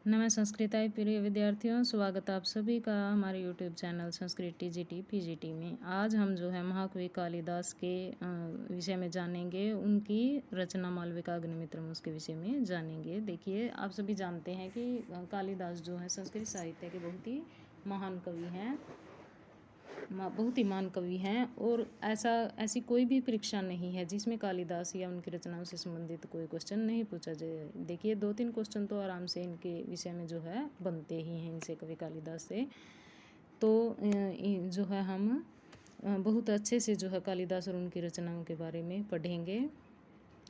नमः संस्कृताय प्रिय विद्यार्थियों, स्वागत आप सभी का हमारे YouTube channel Sanskrit TGT PGT में। आज हम जो है महाकवि कालिदास के विषय में जानेंगे, उनकी रचना मालविका अग्निमित्रम उसके विषय में जानेंगे। देखिए, आप सभी जानते हैं कि कालिदास जो है संस्कृत साहित्य के बहुत ही महान कवि हैं, बहुत ही महान कवि हैं। और ऐसी कोई भी परीक्षा नहीं है जिसमें कालिदास या उनकी रचनाओं से संबंधित कोई क्वेश्चन नहीं पूछा जाए। देखिए, 2-3 क्वेश्चन तो आराम से इनके विषय में जो है बनते ही हैं इनसे, कवि कालिदास से। तो जो है हम बहुत अच्छे से जो है कालिदास और उनकी रचनाओं के बारे में पढ़ेंगे।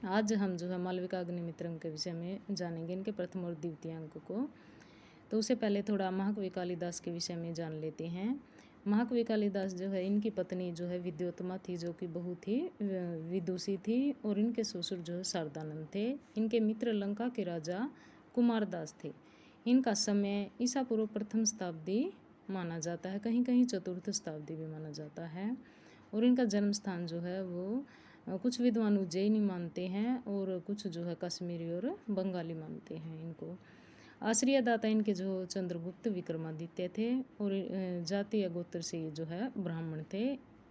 आज हम जो है मालविका अग्निमित्रम के विषय में जानेंगे, इनके प्रथम और द्वितीय अंक को। तो उससे पहले थोड़ा महाकवि कालिदास के विषय में जान लेते हैं। महाकवि कालिदास जो है, इनकी पत्नी जो है विद्योत्तमा थी, जो कि बहुत ही विदुषी थी, और इनके ससुर जो है शारदानंद थे। इनके मित्र लंका के राजा कुमारदास थे। इनका समय ईसा पूर्व प्रथम शताब्दी माना जाता है, कहीं कहीं चतुर्थ शताब्दी भी माना जाता है। और इनका जन्म स्थान जो है वो कुछ विद्वान उज्जैनी मानते हैं, और कुछ जो है कश्मीरी और बंगाली मानते हैं इनको। आश्रयदाता इनके जो चंद्रगुप्त विक्रमादित्य थे, और जातीय गोत्र से जो है ब्राह्मण थे,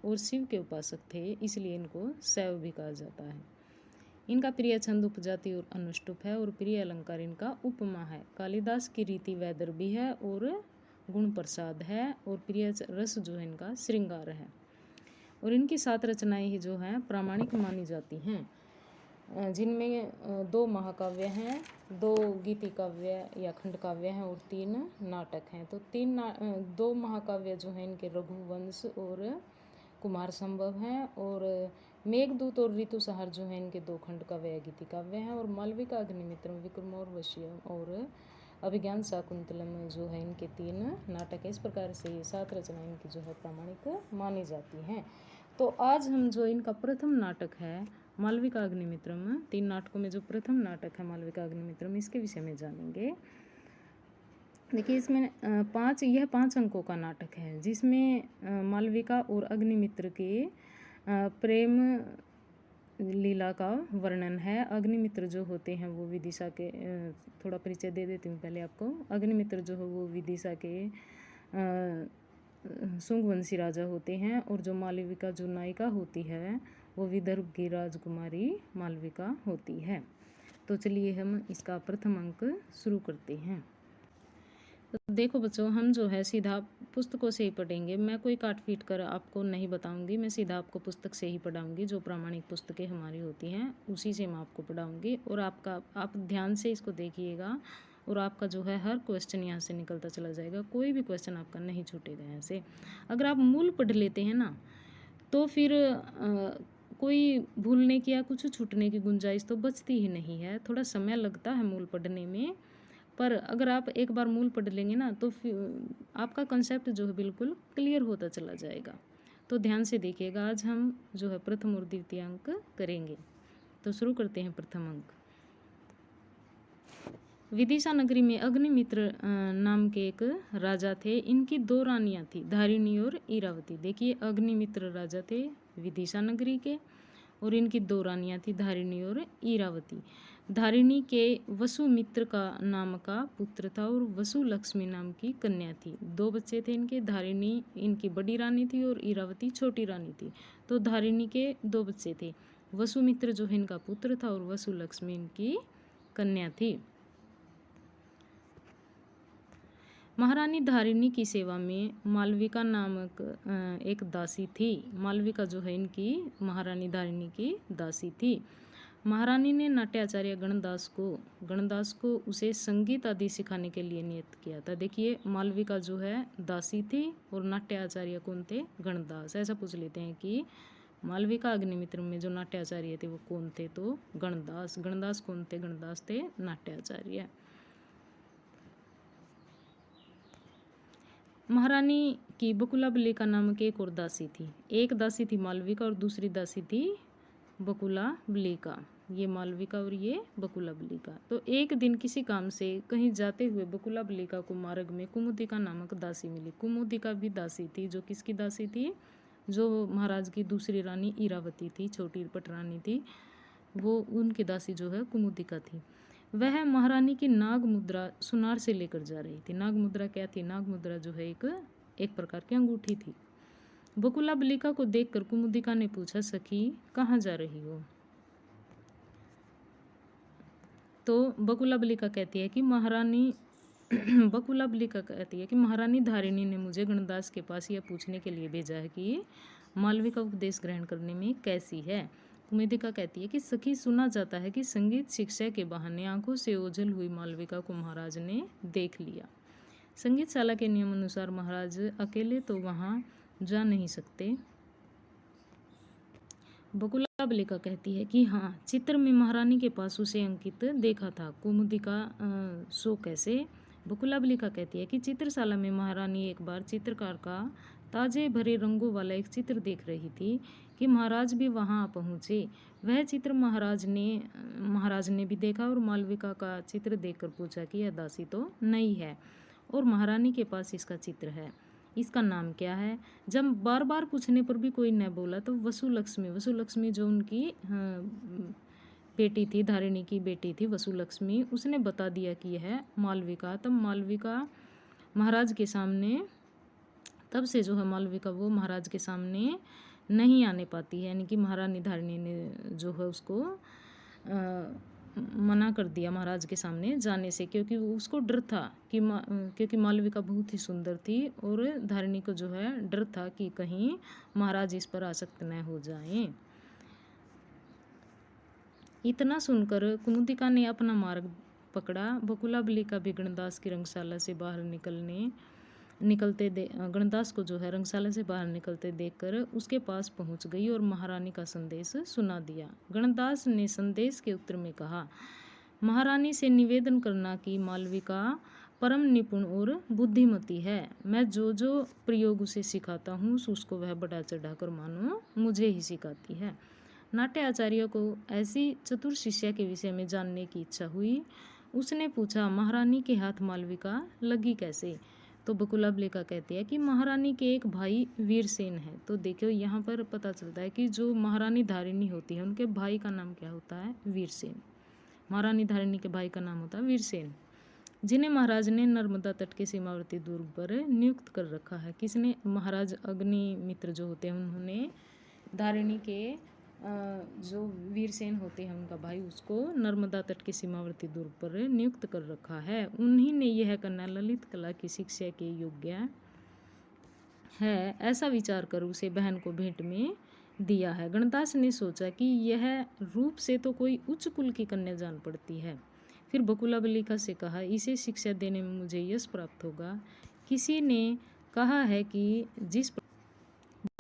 और शिव के उपासक थे, इसलिए इनको शैव भी कहा जाता है। इनका प्रिय छंद उपजाति और अनुष्टुप है, और प्रिय अलंकार इनका उपमा है। कालिदास की रीति वैदर्भी है और गुण प्रसाद है, और प्रिय रस जो है इनका श्रृंगार है। और इनकी 7 रचनाएं ही जो हैं प्रामाणिक मानी जाती हैं, जिनमें 2 महाकाव्य हैं, 2 गीति काव्य या खंड काव्य हैं, और 3 नाटक हैं। तो 2 महाकाव्य जो हैं इनके रघुवंश और कुमार संभव हैं, और मेघदूत और ऋतुसंहार जो हैं इनके 2 खंड काव्य या गीति काव्य हैं, और मालविका अग्निमित्रम, विक्रमोर्वशीय और अभिज्ञान शाकुंतलम जो है इनके 3 नाटक है। इस प्रकार से ये 7 रचनाएं इनकी जो है प्रामाणिक मानी जाती हैं। तो आज हम जो इनका प्रथम नाटक है मालविका अग्निमित्रम, 3 नाटकों में जो प्रथम नाटक है मालविका अग्निमित्रम, इसके विषय में जानेंगे। देखिए, इसमें 5 अंकों का नाटक है, जिसमें मालविका और अग्निमित्र के प्रेम लीला का वर्णन है। अग्निमित्र जो होते हैं वो विदिशा के, थोड़ा परिचय दे देती हूँ पहले आपको। अग्निमित्र जो है वो विदिशा के शुंगवंशी राजा होते हैं, और जो मालविका जो नायिका होती है वो विदर्भ की राजकुमारी मालविका होती है। तो चलिए हम इसका प्रथम अंक शुरू करते हैं। तो देखो बच्चों, हम जो है सीधा पुस्तकों से ही पढ़ेंगे। मैं कोई काट पीट कर आपको नहीं बताऊंगी, मैं सीधा आपको पुस्तक से ही पढ़ाऊंगी। जो प्रामाणिक पुस्तकें हमारी होती हैं उसी से मैं आपको पढ़ाऊंगी, और आप ध्यान से इसको देखिएगा, और आपका जो है हर क्वेश्चन यहाँ से निकलता चला जाएगा। कोई भी क्वेश्चन आपका नहीं छूटेगा यहाँ से। अगर आप मूल पढ़ लेते हैं ना, तो फिर कोई भूलने की या कुछ छूटने की गुंजाइश तो बचती ही नहीं है। थोड़ा समय लगता है मूल पढ़ने में, पर अगर आप एक बार मूल पढ़ लेंगे ना, तो फिर आपका कंसेप्ट जो है बिल्कुल क्लियर होता चला जाएगा। तो ध्यान से देखिएगा। आज हम जो है प्रथम और द्वितीय अंक करेंगे। तो शुरू करते हैं प्रथम अंक। विदिशा नगरी में अग्निमित्र नाम के एक राजा थे। इनकी 2 रानियां थी, धारिणी और इरावती। देखिए, अग्निमित्र राजा थे विदिशा नगरी के, और इनकी 2 रानियां थी, धारिणी और इरावती। धारिणी के वसुमित्र का नाम का पुत्र था, और वसु लक्ष्मी नाम की कन्या थी। 2 बच्चे थे इनके। धारिणी इनकी बड़ी रानी थी और इरावती छोटी रानी थी। तो धारिणी के 2 बच्चे थे। वसुमित्र जो है इनका पुत्र था, और वसु लक्ष्मी इनकी कन्या थी। महारानी धारिणी की सेवा में मालविका नामक एक दासी थी। मालविका जो है इनकी महारानी धारिणी की दासी थी। महारानी ने नाट्याचार्य गणदास को उसे संगीत आदि सिखाने के लिए नियुक्त किया था। देखिए, मालविका जो है दासी थी, और नाट्याचार्य कौन थे? गणदास। ऐसा पूछ लेते हैं कि मालविका अग्निमित्र में जो नाट्याचार्य थे वो कौन थे? तो गणदास। गणदास कौन थे? गणदास थे नाट्याचार्य। महारानी की बकुला बलिका नामक एक और दासी थी। एक दासी थी मालविका, और दूसरी दासी थी बकुला बलिका। ये मालविका और ये बकुला बलिका। तो एक दिन किसी काम से कहीं जाते हुए बकुला बलिका को मार्ग में कुमुदिका नामक दासी मिली। कुमुदिका भी दासी थी। जो किसकी दासी थी? जो महाराज की दूसरी रानी इरावती थी, छोटी पटरानी थी, वो उनकी दासी जो है कुमुदिका थी। वह महारानी की नाग मुद्रा सुनार से लेकर जा रही थी। नाग मुद्रा क्या थी? नाग मुद्रा जो है एक प्रकार की अंगूठी थी। बकुला बलिका को देखकर कुमुदिका ने पूछा, सखी कहाँ जा रही हो? तो बकुला बलिका कहती है कि महारानी धारिणी ने मुझे गणदास के पास यह पूछने के लिए भेजा है कि मालविका उपदेश ग्रहण करने में कैसी है। कुमुदिका कहती है कि सखी, सुना जाता है कि संगीत शिक्षा के बहाने आंखों से ओझल हुई मालविका को महाराज ने देख लिया। संगीतशाला के नियम अनुसार महाराज अकेले तो वहां जा नहीं सकते। बकुला बलिका कहती है कि हाँ, चित्र में महारानी के पास उसे अंकित देखा था। कुमुदिका सो कैसे? बकुला बलिका कहती है कि चित्रशाला में महारानी एक बार चित्रकार का ताजे भरे रंगों वाला एक चित्र देख रही थी कि महाराज भी वहां पहुंचे। वह चित्र महाराज ने भी देखा और मालविका का चित्र देखकर पूछा कि यह दासी तो नई है और महारानी के पास इसका चित्र है, इसका नाम क्या है? जब बार बार पूछने पर भी कोई न बोला तो वसुलक्ष्मी जो उनकी बेटी थी, धारिणी की बेटी थी वसुलक्ष्मी, उसने बता दिया कि यह मालविका। तब मालविका महाराज के सामने, तब से जो है मालविका वो महाराज के सामने नहीं आने पाती है, यानी कि महारानी धारिणी ने जो है उसको मना कर दिया महाराज के सामने जाने से, क्योंकि उसको डर था कि क्योंकि मालविका बहुत ही सुंदर थी और धारिणी को जो है डर था कि कहीं महाराज इस पर आसक्त न हो जाएं। इतना सुनकर कुमुदिका ने अपना मार्ग पकड़ा। बकुला बलिका भी गणदास की रंगशाला से बाहर गणदास को जो है रंगशाला से बाहर निकलते देखकर उसके पास पहुंच गई और महारानी का संदेश सुना दिया। गणदास ने संदेश के उत्तर में कहा, महारानी से निवेदन करना कि मालविका परम निपुण और बुद्धिमती है। मैं जो जो प्रयोग उसे सिखाता हूँ उसको वह बढ़ा चढ़ाकर मानो मुझे ही सिखाती है। नाट्य आचार्य को ऐसी चतुर शिष्या के विषय में जानने की इच्छा हुई। उसने पूछा, महारानी के हाथ मालविका लगी कैसे? तो बकुला बलिका कहती है कि महारानी के एक भाई वीरसेन है। तो देखो यहाँ पर पता चलता है कि जो महारानी धारिणी होती है उनके भाई का नाम क्या होता है? वीरसेन। महारानी धारिणी के भाई का नाम होता है वीरसेन, जिन्हें महाराज ने नर्मदा तट के सीमावर्ती दुर्ग पर नियुक्त कर रखा है। किसने? महाराज अग्निमित्र जो होते हैं उन्होंने धारिणी के जो वीरसेन होते हैं उनका भाई, उसको नर्मदा तट के सीमावर्ती दुर्ग पर नियुक्त कर रखा है। उन्हीं ने यह कन्या ललित कला की शिक्षा के योग्य है, ऐसा विचार कर उसे बहन को भेंट में दिया है। गणदास ने सोचा कि यह रूप से तो कोई उच्च कुल की कन्या जान पड़ती है। फिर बकुला बलिका से कहा, इसे शिक्षा देने में मुझे यश प्राप्त होगा। किसी ने कहा है कि जिस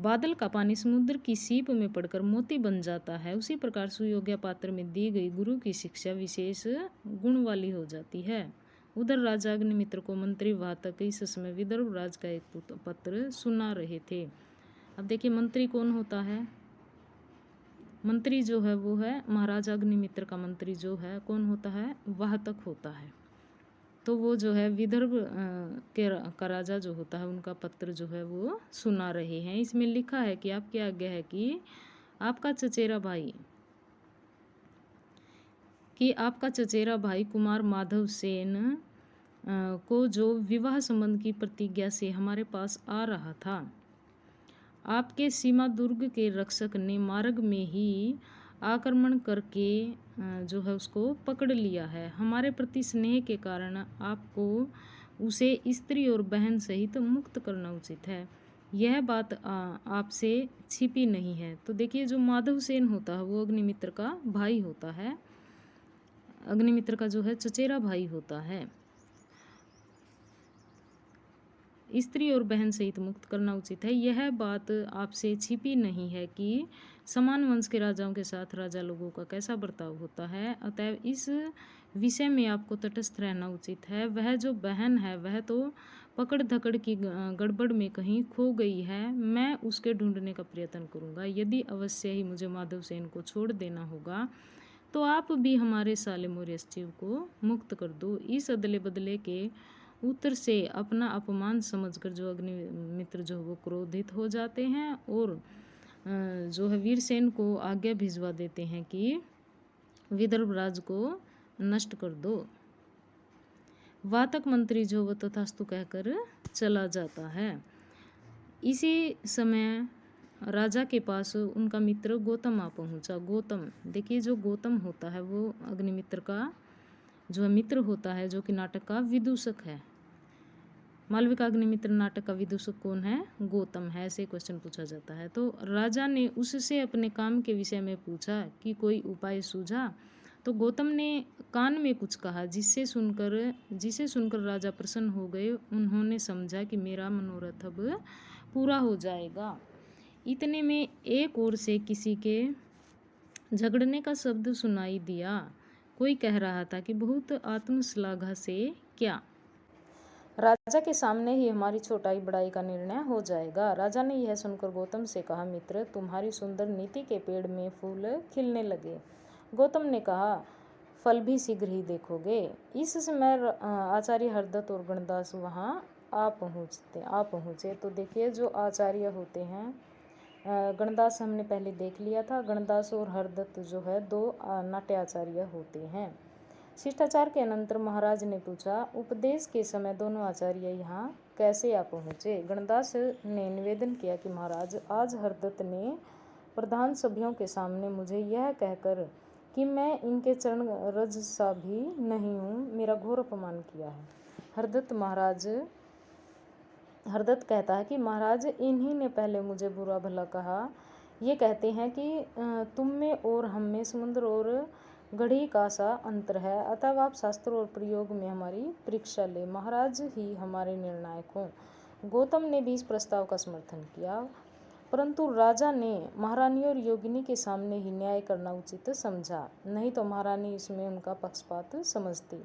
बादल का पानी समुद्र की सीप में पड़कर मोती बन जाता है, उसी प्रकार सुयोग्य पात्र में दी गई गुरु की शिक्षा विशेष गुण वाली हो जाती है। उधर राजा अग्निमित्र को मंत्री वाहतक इस समय विदर्भ राज का एक पत्र सुना रहे थे। अब देखिए मंत्री कौन होता है? मंत्री जो है वो है महाराजा अग्निमित्र का मंत्री जो है कौन होता है? वाहतक होता है। तो वो जो है विदर्भ का राजा जो होता है उनका पत्र जो है वो सुना रहे हैं। इसमें लिखा है कि आपकी आज्ञा है कि आपका चचेरा भाई कुमार माधव सेन को जो विवाह संबंध की प्रतिज्ञा से हमारे पास आ रहा था, आपके सीमा दुर्ग के रक्षक ने मार्ग में ही आक्रमण करके जो है उसको पकड़ लिया है। हमारे प्रति स्नेह के कारण आपको उसे स्त्री और बहन सहित मुक्त करना उचित है। यह बात आपसे छिपी नहीं है। तो देखिए जो माधव सेन होता है वो अग्निमित्र का भाई होता है, अग्निमित्र का जो है चचेरा भाई होता है। स्त्री और बहन सहित मुक्त करना उचित है। यह बात आपसे छिपी नहीं है कि समान वंश के राजाओं के साथ राजा लोगों का कैसा बर्ताव होता है। अतएव इस विषय में आपको तटस्थ रहना उचित है। वह जो बहन है वह तो पकड़ धकड़ की गड़बड़ में कहीं खो गई है। मैं उसके ढूंढने का प्रयत्न करूंगा। यदि अवश्य ही मुझे माधव सेन को छोड़ देना होगा तो आप भी हमारे साले मौर्यश्चिव को मुक्त कर दो। इस अदले बदले के उत्तर से अपना अपमान समझकर जो अग्निमित्र जो वो क्रोधित हो जाते हैं और जो है वीरसेन को आज्ञा भिजवा देते हैं कि विदर्भ राज को नष्ट कर दो। वातक मंत्री जो वो तथास्तु कहकर चला जाता है। इसी समय राजा के पास उनका मित्र गौतम आ पहुंचा। गौतम, देखिए जो गौतम होता है वो अग्निमित्र का जो मित्र होता है, जो कि नाटक का विदूषक है। मालविका अग्निमित्र नाटक का विदूषक कौन है? गौतम है, ऐसे क्वेश्चन पूछा जाता है। तो राजा ने उससे अपने काम के विषय में पूछा कि कोई उपाय सूझा। तो गौतम ने कान में कुछ कहा, जिसे सुनकर राजा प्रसन्न हो गए। उन्होंने समझा कि मेरा मनोरथ अब पूरा हो जाएगा। इतने में एक ओर से किसी के झगड़ने का शब्द सुनाई दिया। कोई कह रहा था कि बहुत आत्मश्लाघा से क्या, राजा के सामने ही हमारी छोटाई बड़ाई का निर्णय हो जाएगा। राजा ने यह सुनकर गौतम से कहा, मित्र, तुम्हारी सुंदर नीति के पेड़ में फूल खिलने लगे। गौतम ने कहा, फल भी शीघ्र ही देखोगे। इस समय आचार्य हरदत्त और गणदास वहाँ आ पहुँचे। तो देखिए जो आचार्य होते हैं, गणदास हमने पहले देख लिया था। गणदास और हरदत्त जो है दो नाट्याचार्य होते हैं। शिष्टाचार के अनंतर महाराज ने पूछा, उपदेश के समय दोनों आचार्य यहाँ कैसे आ पहुँचे? गणदास ने निवेदन किया कि महाराज, आज हरदत्त ने प्रधान सभ्यों के सामने मुझे यह कहकर कि मैं इनके चरण रज सा भी नहीं हूँ, मेरा घोर अपमान किया है। हरदत्त कहता है कि महाराज, इन्हीं ने पहले मुझे बुरा भला कहा। ये कहते हैं कि तुम में और हम में समुद्र और घड़ी का सा अंतर है, अतः आप शास्त्र और प्रयोग में हमारी परीक्षा ले, महाराज ही हमारे निर्णायक हों। गौतम ने भी इस प्रस्ताव का समर्थन किया, परंतु राजा ने महारानी और योगिनी के सामने ही न्याय करना उचित समझा, नहीं तो महारानी इसमें उनका पक्षपात समझती।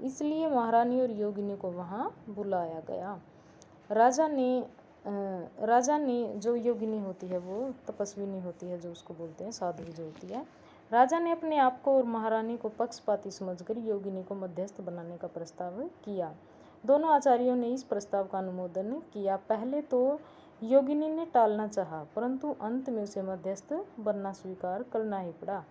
इसलिए महारानी और योगिनी को वहाँ बुलाया गया। राजा ने जो योगिनी होती है वो तपस्विनी होती है, जो उसको बोलते हैं साध्वी जो होती है। राजा ने अपने आप को और महारानी को पक्षपाती समझकर योगिनी को मध्यस्थ बनाने का प्रस्ताव किया। दोनों आचार्यों ने इस प्रस्ताव का अनुमोदन किया। पहले तो योगिनी ने टालना चाहा, परंतु अंत में उसे मध्यस्थ बनना स्वीकार करना ही पड़ा।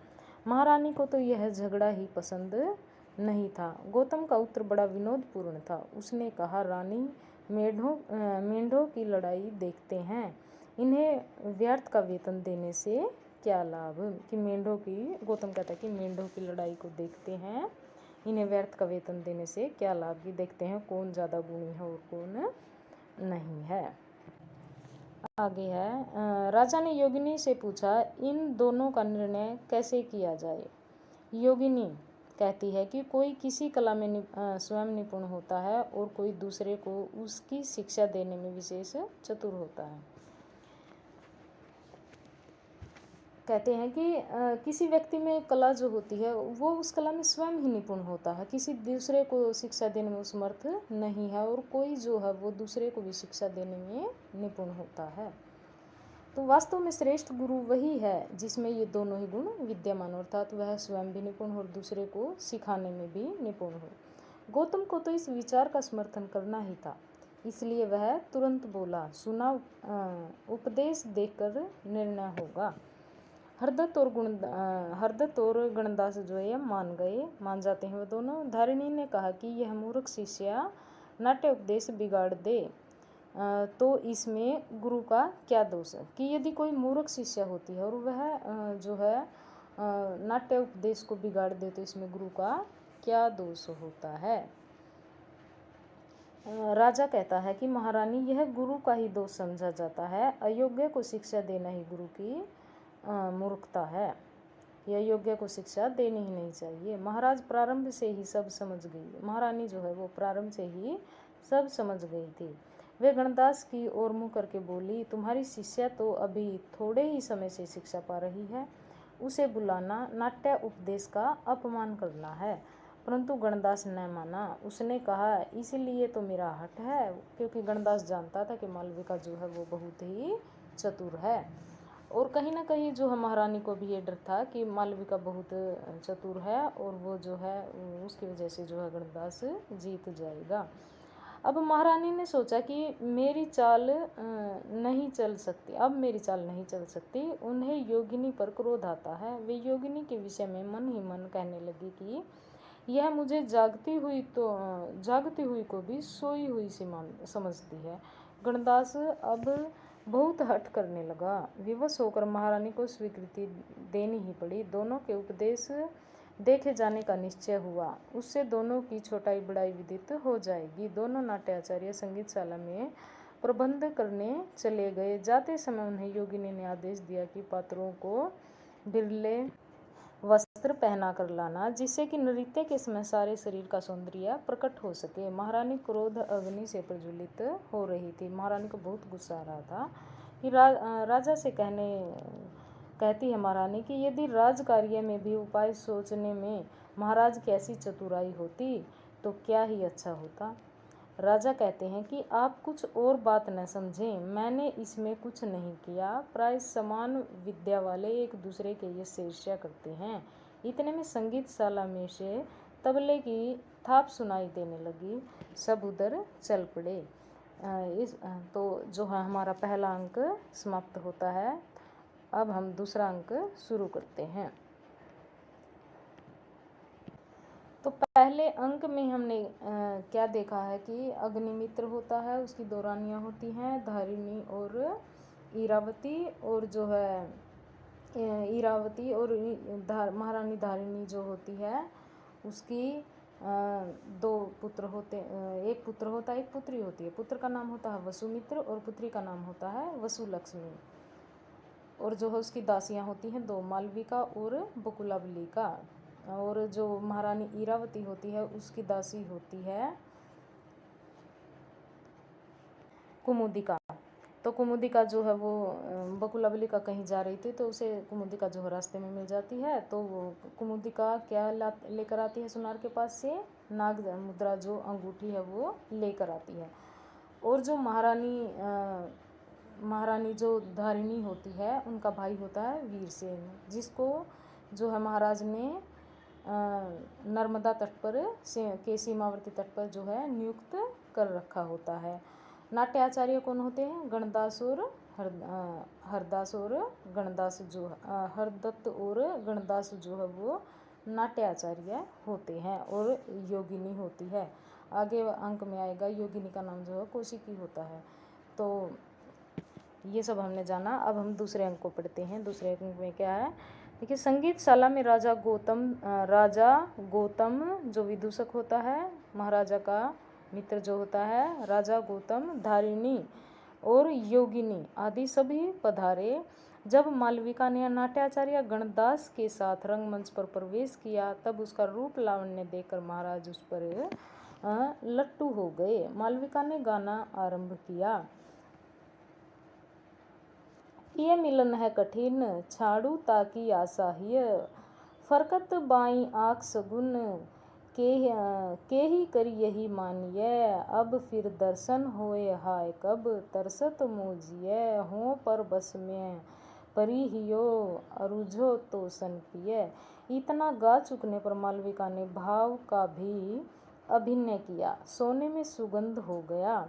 महारानी को तो यह झगड़ा ही पसंद नहीं था। गौतम का उत्तर बड़ा विनोदपूर्ण था। उसने कहा, रानी, मेंढों की लड़ाई देखते हैं, इन्हें व्यर्थ का वेतन देने से क्या लाभ? कि गौतम कहता है कि मेंढों की लड़ाई को देखते हैं, इन्हें व्यर्थ का वेतन देने से क्या लाभ? कि देखते हैं कौन ज़्यादा गुणी है और कौन नहीं है। आगे है, राजा ने योगिनी से पूछा, इन दोनों का निर्णय कैसे किया जाए? योगिनी कहती है कि कोई किसी कला में स्वयं निपुण होता है और कोई दूसरे को उसकी शिक्षा देने में विशेष चतुर होता है। कहते हैं कि किसी व्यक्ति में कला जो होती है वो उस कला में स्वयं ही निपुण होता है, किसी दूसरे को शिक्षा देने में समर्थ नहीं है, और कोई जो है वो दूसरे को भी शिक्षा देने में निपुण होता है। तो वास्तव में श्रेष्ठ गुरु वही है जिसमें ये दोनों ही गुण विद्यमान, अर्थात वह स्वयं भी निपुण हो और दूसरे को सिखाने में भी निपुण हो। गौतम को तो इस विचार का समर्थन करना ही था, इसलिए वह तुरंत बोला, सुना, उपदेश देकर निर्णय होगा। हरदत्त और गणदास जो है मान जाते हैं। वह दोनों। धारिणी ने कहा कि यह मूर्ख शिष्या नाट्य उपदेश बिगाड़ दे तो इसमें गुरु का क्या दोष है? कि यदि कोई मूर्ख शिष्या होती है और वह जो है नाट्य उपदेश को बिगाड़ दे तो इसमें गुरु का क्या दोष होता है? राजा कहता है कि महारानी, यह गुरु का ही दोष समझा जाता है, अयोग्य को शिक्षा देना ही गुरु की मूर्खता है। यह योग्य को शिक्षा देनी ही नहीं चाहिए। महाराज प्रारंभ से ही सब समझ गई। महारानी जो है वो प्रारंभ से ही सब समझ गई थी। वे गणदास की ओर मुँह करके बोली, तुम्हारी शिष्या तो अभी थोड़े ही समय से शिक्षा पा रही है, उसे बुलाना नाट्य उपदेश का अपमान करना है। परंतु गणदास न माना। उसने कहा, इसलिए तो मेरा हठ है, क्योंकि गणदास जानता था कि मालविका जो है वो बहुत ही चतुर है, और कहीं ना कहीं जो है महारानी को भी ये डर था कि मालविका बहुत चतुर है और वो जो है उसकी वजह से जो है गणदास जीत जाएगा। अब महारानी ने सोचा कि मेरी चाल नहीं चल सकती। उन्हें योगिनी पर क्रोध आता है। वे योगिनी के विषय में मन ही मन कहने लगी कि यह मुझे जागती हुई को भी सोई हुई सी समझती है। गणदास अब बहुत हठ करने लगा। विवश होकर महारानी को स्वीकृति देनी ही पड़ी। दोनों के उपदेश देखे जाने का निश्चय हुआ। उससे दोनों की छोटाई बड़ाई विदित हो जाएगी। दोनों नाट्याचार्य संगीतशाला में प्रबंध करने चले गए। जाते समय उन्हें योगिनी ने आदेश दिया कि पात्रों को बिरले वस्त्र पहना कर लाना, जिससे कि नृत्य के समय सारे शरीर का सौंदर्य प्रकट हो सके। महारानी क्रोध अग्नि से प्रज्वलित हो रही थी। महारानी को बहुत गुस्सा आ रहा था कि राजा से कहती है महारानी कि यदि राजकार्य में भी उपाय सोचने में महाराज की ऐसी चतुराई होती तो क्या ही अच्छा होता। राजा कहते हैं कि आप कुछ और बात न समझें, मैंने इसमें कुछ नहीं किया। प्राय समान विद्या वाले एक दूसरे के ये ईर्ष्या करते हैं। इतने में संगीतशाला में से तबले की थाप सुनाई देने लगी। सब उधर चल पड़े। तो जो है हमारा पहला अंक समाप्त होता है। अब हम दूसरा अंक शुरू करते हैं। तो पहले अंक में हमने क्या देखा है कि अग्निमित्र होता है, उसकी दो रानियाँ होती हैं, धारिणी और इरावती। और जो है इरावती और महारानी धारिणी जो होती है उसकी दो पुत्र होते, एक पुत्र होता है, एक पुत्री होती है। पुत्र का नाम होता है वसुमित्र और पुत्री का नाम होता है वसुलक्ष्मी। और जो है उसकी दासियाँ होती हैं दो, मालविका और बकुलावलिका। और जो महारानी इरावती होती है उसकी दासी होती है कुमुदिका। तो कुमुदिका जो है वो बकुलावलिका कहीं जा रही थी तो उसे कुमुदिका जो है रास्ते में मिल जाती है। तो वो कुमुदिका क्या लेकर आती है सुनार के पास से? नाग मुद्रा जो अंगूठी है वो लेकर आती है। और जो महारानी जो धारिणी होती है उनका भाई होता है वीरसेन, जिसको जो है महाराज ने नर्मदा तट पर के सीमावर्ती तट पर जो है नियुक्त कर रखा होता है। नाट्याचार्य कौन होते हैं? गणदास और हरदास और गणदास जो हरदत्त और गणदास जो है वो नाट्याचार्य होते हैं। और योगिनी होती है, आगे अंक में आएगा, योगिनी का नाम जो है कौशिकी होता है। तो ये सब हमने जाना। अब हम दूसरे अंक को पढ़ते हैं। दूसरे अंक में क्या है? देखिए, संगीतशाला में राजा गौतम जो विदूषक होता है, महाराजा का मित्र जो होता है राजा गौतम, धारिणी और योगिनी आदि सभी पधारे। जब मालविका ने नाट्याचार्य गणदास के साथ रंगमंच पर प्रवेश किया तब उसका रूप लावण्य देखकर महाराज उस पर लट्टू हो गए। मालविका ने गाना आरंभ किया। ये मिलन है कठिन, छाड़ू ताकि आसाह्य, फरकत बाई आँख सगुन, के ही करी यही मानिय, अब फिर दर्शन होए हाय कब, तरसत मोजिय, हो पर बस में परी हियो, अरुझो तो सन पिय। इतना गा चुकने पर मालविका ने भाव का भी अभिनय किया। सोने में सुगंध हो गया।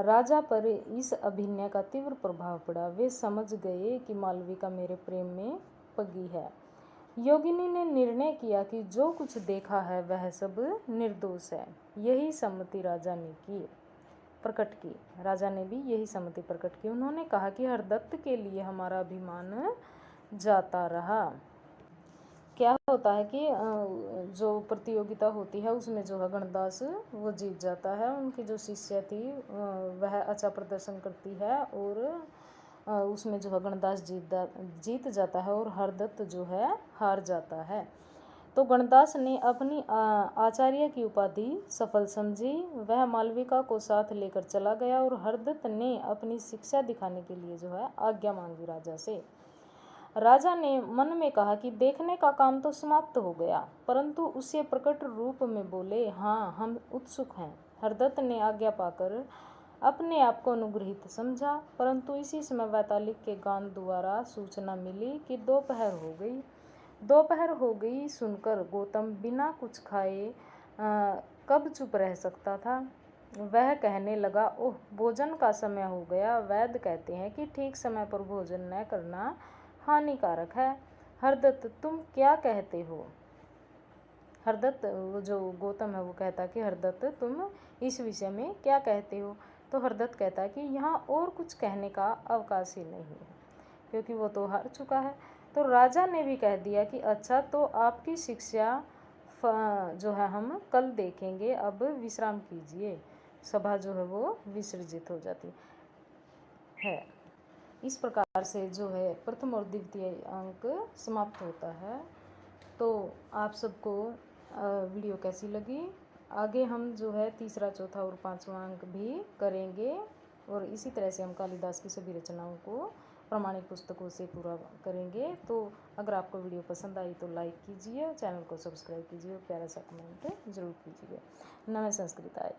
राजा पर इस अभिनय का तीव्र प्रभाव पड़ा। वे समझ गए कि मालविका मेरे प्रेम में पगी है। योगिनी ने निर्णय किया कि जो कुछ देखा है वह सब निर्दोष है। यही सम्मति राजा ने प्रकट की। राजा ने भी यही सम्मति प्रकट की। उन्होंने कहा कि हरदत्त के लिए हमारा अभिमान जाता रहा। क्या होता है कि जो प्रतियोगिता होती है उसमें जो है गणदास वो जीत जाता है। उनकी जो शिष्य थी वह अच्छा प्रदर्शन करती है और उसमें जो है गणदास जीत जाता है और हरदत्त जो है हार जाता है। तो गणदास ने अपनी आचार्य की उपाधि सफल समझी। वह मालविका को साथ लेकर चला गया और हरदत्त ने अपनी शिक्षा दिखाने के लिए जो है आज्ञा मांगी राजा से। राजा ने मन में कहा कि देखने का काम तो समाप्त हो गया, परंतु उसे प्रकट रूप में बोले, हाँ, हम उत्सुक हैं। हरदत्त ने आज्ञा पाकर अपने आप को अनुग्रहित समझा, परंतु इसी समय वैतालिक के गान द्वारा सूचना मिली कि दोपहर हो गई। दोपहर हो गई सुनकर गौतम बिना कुछ खाए कब चुप रह सकता था। वह कहने लगा, ओह, भोजन का समय हो गया। वैद्य कहते हैं कि ठीक समय पर भोजन न करना हानिकारक है। हरदत्त, तुम क्या कहते हो? हरदत्त, वो जो गौतम है वो कहता कि हरदत्त तुम इस विषय में क्या कहते हो। तो हरदत्त कहता कि यहाँ और कुछ कहने का अवकाश ही नहीं है, क्योंकि वो तो हार चुका है। तो राजा ने भी कह दिया कि अच्छा, तो आपकी शिक्षा जो है हम कल देखेंगे, अब विश्राम कीजिए। सभा जो है वो विसर्जित हो जाती है। इस प्रकार से जो है प्रथम और द्वितीय अंक समाप्त होता है। तो आप सबको वीडियो कैसी लगी? आगे हम जो है तीसरा, चौथा और पांचवा अंक भी करेंगे, और इसी तरह से हम कालिदास की सभी रचनाओं को प्रमाणिक पुस्तकों से पूरा करेंगे। तो अगर आपको वीडियो पसंद आई तो लाइक कीजिए, चैनल को सब्सक्राइब कीजिए और प्यारा सा कमेंट जरूर कीजिए। नमः संस्कृताय।